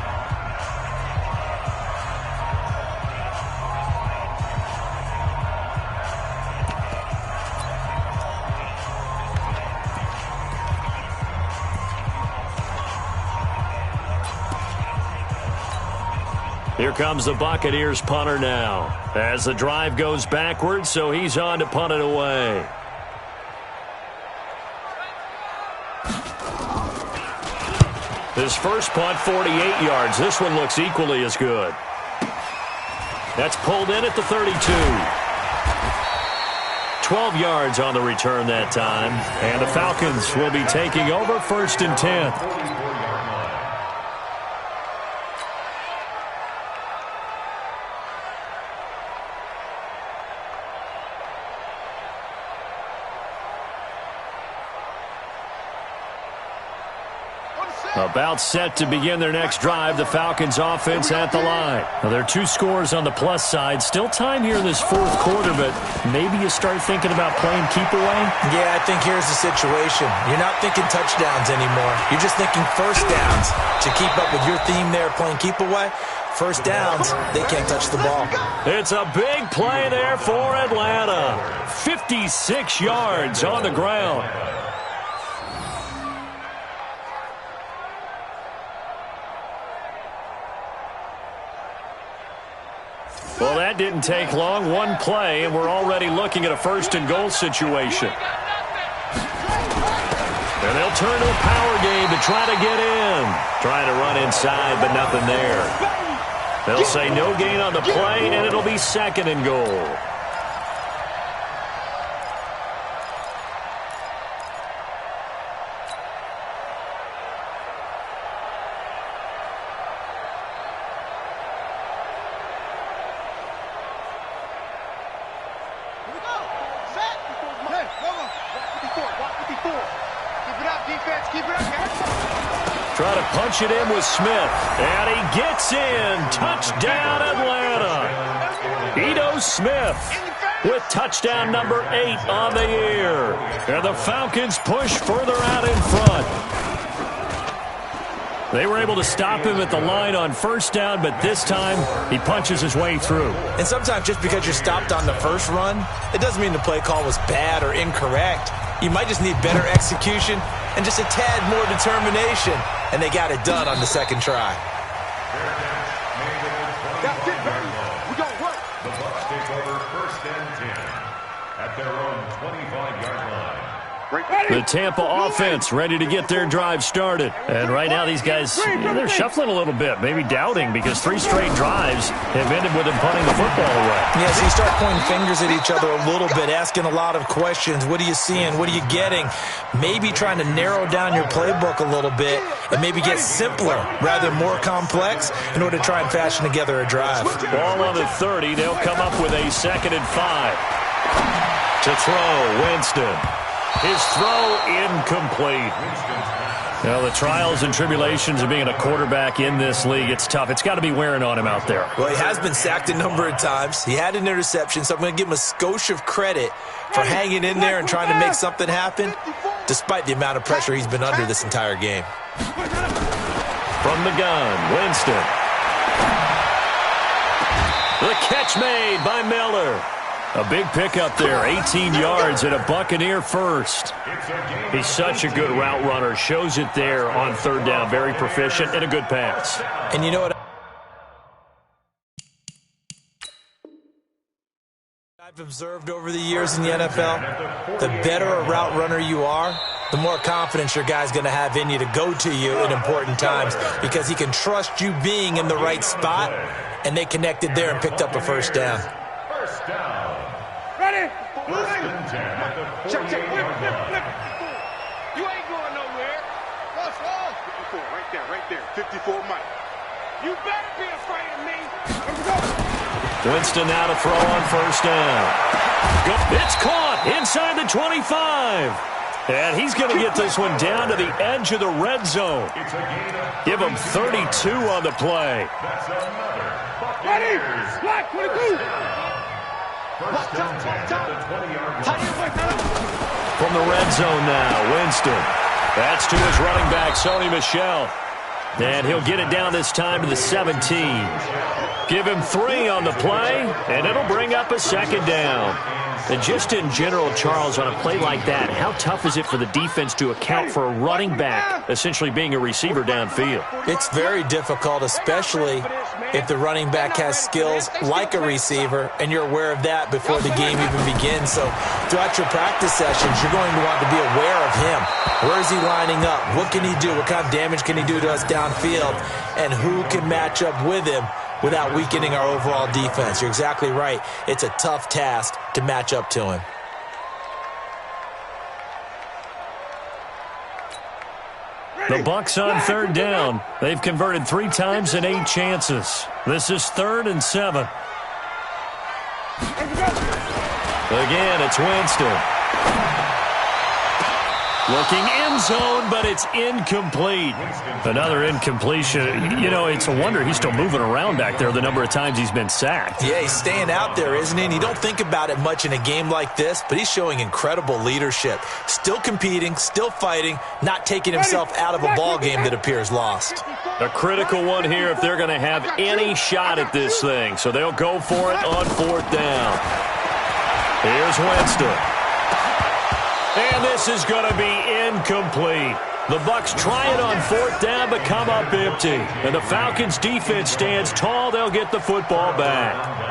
Speaker 1: Here comes the Buccaneers punter now as the drive goes backwards, so he's on to punt it away. His first punt, 48 yards. This one looks equally as good. That's pulled in at the 32. 12 yards on the return that time, and the Falcons will be taking over 1st and 10. About set to begin their next drive, the Falcons offense at the line. Now, there are 2 scores on the plus side. Still time here in this fourth quarter, but maybe you start thinking about playing keep away?
Speaker 2: Yeah, I think here's the situation. You're not thinking touchdowns anymore. You're just thinking first downs. To keep up with your theme there, playing keep away, first downs, they can't touch the ball.
Speaker 1: It's a big play there for Atlanta. 56 yards on the ground. Well, that didn't take long. One play, and we're already looking at a first-and-goal situation. And they'll turn to a power game to try to get in. Trying to run inside, but nothing there. They'll say no gain on the play, and it'll be second and goal. Try to punch it in with Smith. And he gets in. Touchdown, Atlanta. Ito Smith with touchdown number 8 on the year. And the Falcons push further out in front. They were able to stop him at the line on first down, but this time he punches his way through.
Speaker 2: And sometimes just because you're stopped on the first run, it doesn't mean the play call was bad or incorrect. You might just need better execution and just a tad more determination. And they got it done on the second try.
Speaker 3: That's it, baby. We got work.
Speaker 4: The Bucs take over first and 10 at their own 25-yard line.
Speaker 1: The Tampa offense ready to get their drive started. And right now these guys, they're shuffling a little bit, maybe doubting, because 3 straight drives have ended with them punting the football away.
Speaker 2: Yeah, so you start pointing fingers at each other a little bit, asking a lot of questions. What are you seeing? What are you getting? Maybe trying to narrow down your playbook a little bit and maybe get simpler rather than more complex in order to try and fashion together a drive.
Speaker 1: Ball on the 30. They'll come up with a 2nd and 5. To throw, Winston. His throw incomplete. Now, the trials and tribulations of being a quarterback in this league, it's tough. It's got to be wearing on him out there.
Speaker 2: Well, he has been sacked a number of times. He had an interception, so I'm going to give him a skosh of credit for hanging in there and trying to make something happen, despite the amount of pressure he's been under this entire game.
Speaker 1: From the gun, Winston. The catch made by Miller. A big pickup there, 18 yards and a Buccaneer first. He's such a good route runner. Shows it there on third down. Very proficient and a good pass.
Speaker 2: And you know what I've observed over the years in the NFL? The better a route runner you are, the more confidence your guy's going to have in you to go to you in important times, because he can trust you being in the right spot, and they connected there and picked up a first down.
Speaker 4: First down.
Speaker 3: Ready?
Speaker 4: First and 10 at the 48-yard line.
Speaker 3: You ain't going nowhere. Rush. 54, right there. 54 Mike. You better be afraid of me. Here we go.
Speaker 1: Winston now to throw on first down. It's caught inside the 25. And he's going to get this one down to the edge of the red zone. Give him 32 on the play.
Speaker 4: That's another
Speaker 3: Ready?
Speaker 4: Buccaneers.
Speaker 3: Black 22.
Speaker 4: First and 10 at the 20-yard line.
Speaker 1: From the red zone now, Winston. That's to his running back, Sony Michel. And he'll get it down this time to the 17. Give him 3 on the play, and it'll bring up a second down. And just in general, Charles, on a play like that, how tough is it for the defense to account for a running back essentially being a receiver downfield?
Speaker 2: It's very difficult, especially if the running back has skills like a receiver, and you're aware of that before the game even begins. So throughout your practice sessions, you're going to want to be aware of him. Where is he lining up? What can he do? What kind of damage can he do to us downfield? And who can match up with him without weakening our overall defense? You're exactly right. It's a tough task to match up to him.
Speaker 1: The Bucs on third down. They've converted 3 times in 8 chances. This is 3rd and 7. Again, it's Winston. Looking end zone, but it's incomplete. Another incompletion. You know, it's a wonder he's still moving around back there the number of times he's been sacked.
Speaker 2: Yeah, he's staying out there, isn't he? And you don't think about it much in a game like this, but he's showing incredible leadership. Still competing, still fighting, not taking himself out of a ball game that appears lost.
Speaker 1: A critical one here if they're going to have any shot at this thing. So they'll go for it on 4th down. Here's Winston. And this is going to be incomplete. The Bucs try it on 4th down, but come up empty. And the Falcons' defense stands tall. They'll get the football back.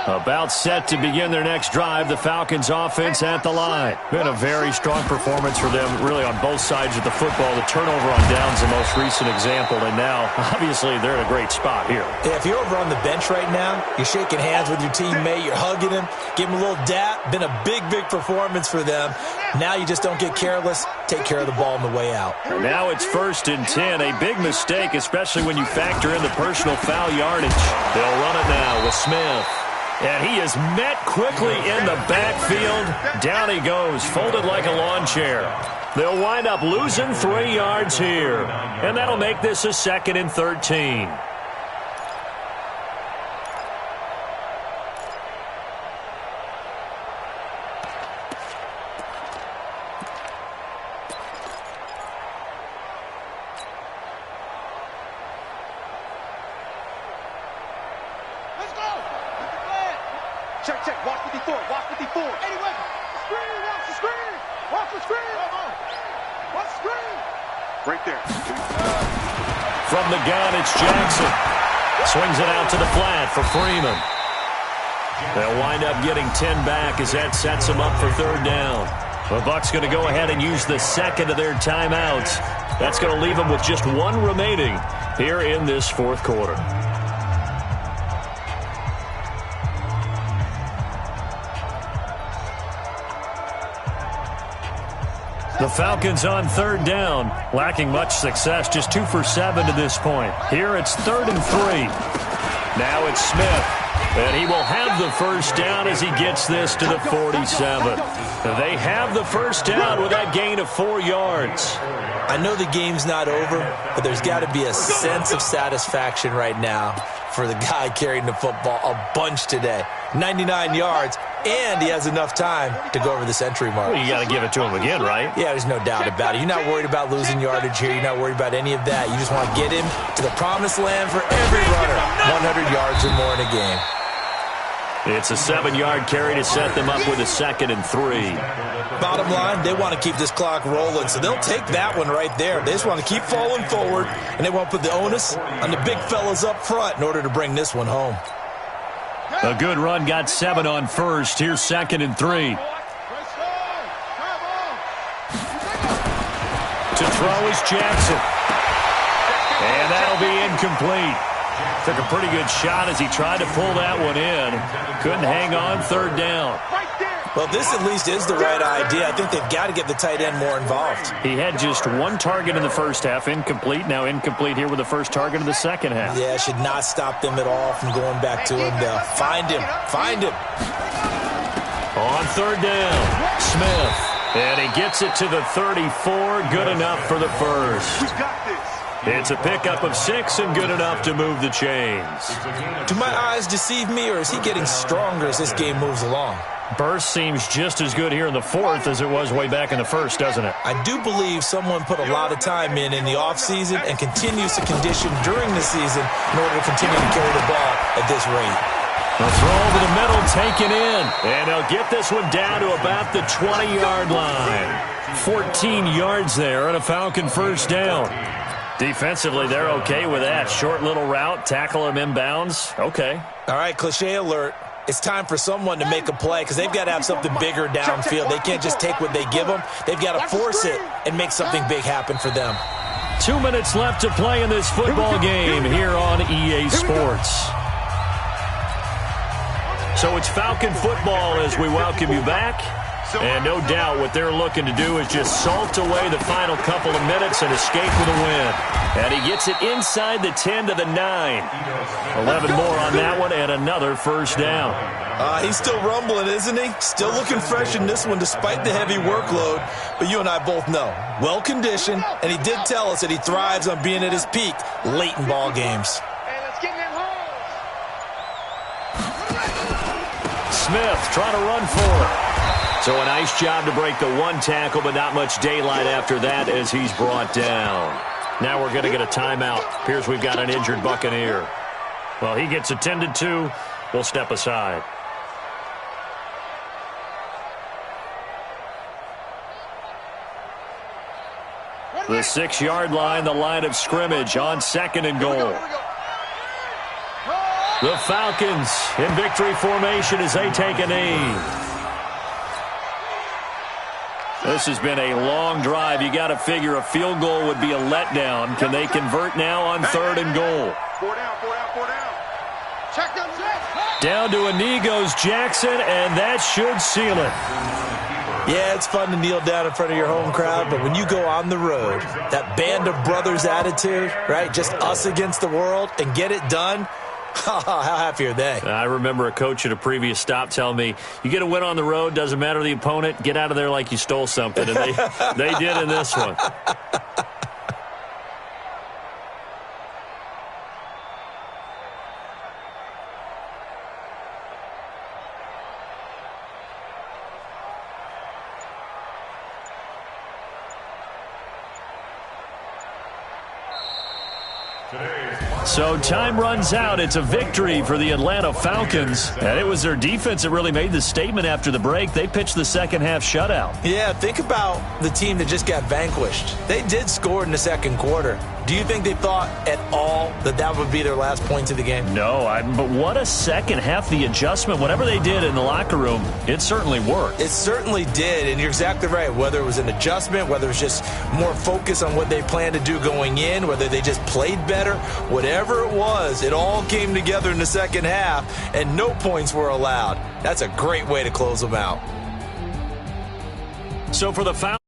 Speaker 1: About set to begin their next drive, the Falcons offense at the line. Been a very strong performance for them, really, on both sides of the football. The turnover on downs the most recent example, and now, obviously, they're in a great spot here.
Speaker 2: Yeah, if you're over on the bench right now, you're shaking hands with your teammate, you're hugging him, give him a little dap. Been a big, big performance for them. Now you just don't get careless. Take care of the ball on the way out.
Speaker 1: And now it's 1st and 10. A big mistake, especially when you factor in the personal foul yardage. They'll run it now with Smith. And he is met quickly in the backfield. Down he goes, folded like a lawn chair. They'll wind up losing 3 yards here. And that'll make this a 2nd and 13.
Speaker 3: Check, check. Watch 54. Watch 54. Anyway, screen. Watch the screen. Watch the screen. Watch the screen. Right there.
Speaker 1: From the gun, it's Jackson. Swings it out to the flat for Freeman. They'll wind up getting 10 back as that sets them up for 3rd down. The Bucs going to go ahead and use the 2nd of their timeouts. That's going to leave them with just 1 remaining here in this 4th quarter. The Falcons on 3rd down, lacking much success, just 2 for 7 to this point. Here it's 3rd and 3. Now it's Smith, and he will have the 1st down as he gets this to the 47. They have the 1st down with that gain of 4 yards.
Speaker 2: I know the game's not over, but there's got to be a sense of satisfaction right now for the guy carrying the football a bunch today. 99 yards, and he has enough time to go over the century mark.
Speaker 1: Well, you got to give it to him again, right?
Speaker 2: Yeah, there's no doubt about it. You're not worried about losing yardage here. You're not worried about any of that. You just want to get him to the promised land for every runner. 100 yards or more in a game.
Speaker 1: It's a 7-yard carry to set them up with a 2nd and 3.
Speaker 2: Bottom line, they want to keep this clock rolling, so they'll take that one right there. They just want to keep falling forward, and they want to put the onus on the big fellas up front in order to bring this one home.
Speaker 1: A good run, got 7 on 1st. Here's 2nd and 3. To throw is Jackson. And that'll be incomplete. Took a pretty good shot as he tried to pull that one in. Couldn't hang on 3rd down.
Speaker 2: Well, this at least is the right idea. I think they've got to get the tight end more involved.
Speaker 1: He had just 1 target in the first half, incomplete. Now incomplete here with the first target of the second half.
Speaker 2: Yeah, should not stop them at all from going back to him. They'll find him. Find him.
Speaker 1: On 3rd down, Smith. And he gets it to the 34. Good enough for the first.
Speaker 3: We got this.
Speaker 1: It's a pickup of 6 and good enough to move the chains.
Speaker 2: Do my eyes deceive me, or is he getting stronger as this game moves along?
Speaker 1: Burst seems just as good here in the 4th as it was way back in the 1st, doesn't it?
Speaker 2: I do believe someone put a lot of time in the offseason and continues to condition during the season in order to continue to carry the ball at this rate.
Speaker 1: The throw over the middle taken in, and they'll get this one down to about the 20-yard line. 14 yards there and a Falcon 1st down. Defensively, they're okay with that. Short little route, tackle him inbounds. Okay.
Speaker 2: All right, cliche alert. It's time for someone to make a play because they've got to have something bigger downfield. They can't just take what they give them. They've got to force it and make something big happen for them.
Speaker 1: 2 minutes left to play in this football game here on EA Sports. So it's Falcon football as we welcome you back. And no doubt what they're looking to do is just salt away the final couple of minutes and escape with a win. And he gets it inside the 10 to the 9. 11 more on that one and another first down.
Speaker 2: He's still rumbling, isn't he? Still looking fresh in this one despite the heavy workload. But you and I both know, well-conditioned, and he did tell us that he thrives on being at his peak late in ball games.
Speaker 1: Smith trying to run for it. So a nice job to break the one tackle, but not much daylight after that as he's brought down. Now we're going to get a timeout. Appears we've got an injured Buccaneer. Well, he gets attended to. We'll step aside. The 6-yard line, the line of scrimmage on 2nd and goal. The Falcons in victory formation as they take a knee. This has been a long drive. You got to figure a field goal would be a letdown. Can they convert now on 3rd and goal?
Speaker 3: 4 down. Check them.
Speaker 1: Down to a knee goes Jackson, and that should seal it.
Speaker 2: Yeah, it's fun to kneel down in front of your home crowd, but when you go on the road, that band of brothers attitude, right, just us against the world, and get it done, how happy are they?
Speaker 1: I remember a coach at a previous stop telling me, you get a win on the road, doesn't matter the opponent, get out of there like you stole something. And they did in this one. So time runs out. It's a victory for the Atlanta Falcons. And it was their defense that really made the statement after the break. They pitched the second half shutout.
Speaker 2: Yeah, think about the team that just got vanquished. They did score in the second quarter. Do you think they thought at all that that would be their last points of the game?
Speaker 1: No, but what a second half. The adjustment, whatever they did in the locker room, it certainly worked.
Speaker 2: It certainly did, and you're exactly right. Whether it was an adjustment, whether it was just more focus on what they planned to do going in, whether they just played better, whatever it was, it all came together in the second half, and no points were allowed. That's a great way to close them out.
Speaker 1: So for the Falcons,